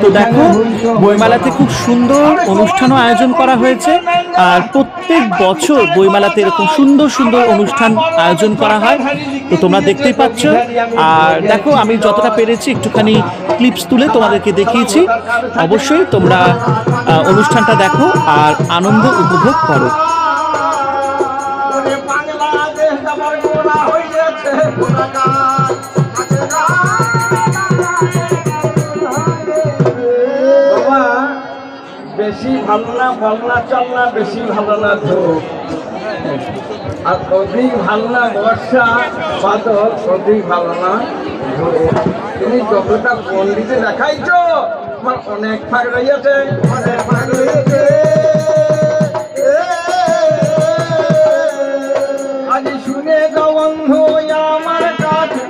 তো দেখো বইমেলাতে খুব সুন্দর অনুষ্ঠানও আয়োজন করা হয়েছে, আর প্রত্যেক বছর বইমেলাতে এরকম সুন্দর সুন্দর অনুষ্ঠান আয়োজন করা হয়। তো তোমরা দেখতেই পাচ্ছ। আর দেখো আমি যতটা পেরেছি একটুখানি ক্লিপস তুলে তোমাদেরকে দেখিয়েছি। অবশ্যই তোমরা অনুষ্ঠানটা দেখো আর আনন্দ উপভোগ করো। বেশি ভালো না বলনা চল না, বেশি ভালো না ঝোঁক, আর অধিক ভালো না বর্ষা বাদল, অধিক ভালো না ঝোঁক। তুমি যতটা পন্ডিতে দেখাইছো আমার অনেক ভাগ রয়েছে, অনেক ভাগ রয়েছে। আজ শুনে যাও বন্ধু আমার কাছে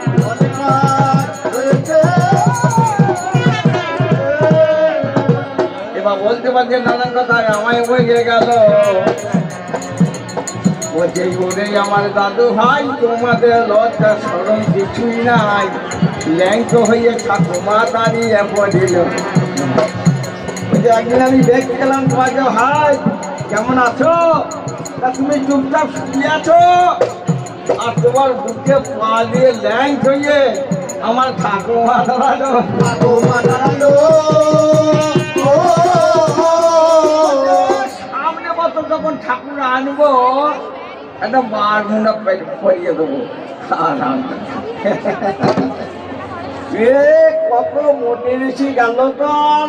বলতে পারছে নানান কথা আমায় হয়ে গেল। বলছে ওরে আমার দাদু ভাই তোমাদের লজ্জা সরম কিছুই নাই, ল্যাংটো হয়ে ঠাকুমা দাঁড়িয়ে পড়িল। বলছে একদিন আমি দেখতে গেলাম তোমাকে, ভাই কেমন আছো? তা তুমি চুপচাপ শুয়ে আছো, আর তোমার বুকে পা দিয়ে ল্যাংট হয়ে আমার ঠাকুমা দাঁড়ালো, ঠাকুমা দাঁড়ালো। যখন ঠাকুর আনবো একটা বার মুন্ডা পরিয়ে দেবো। কত মোটে বেশি গেল তোর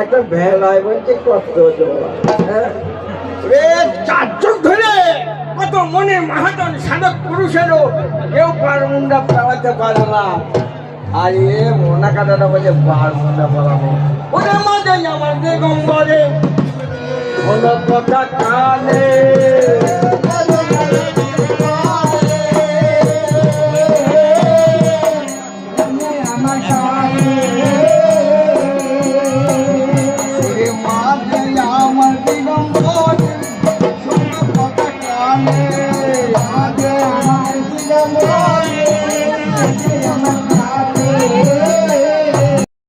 একটা ভেলায় বলছে কত চারজন ধরে কত মনে মহাজন সাধক পুরুষেরও কেউ বার মুন্ডা পাওয়াতে পারে না। আর এ মোনা কাটাটা বলছে বার মুন্ডা পড়াবো। ওরে মাঝে আমার দিগম্বরে হলো কথা কানে, আমার আমার দিগম্বর শোনো কথা কানে, আমার দিগম্বর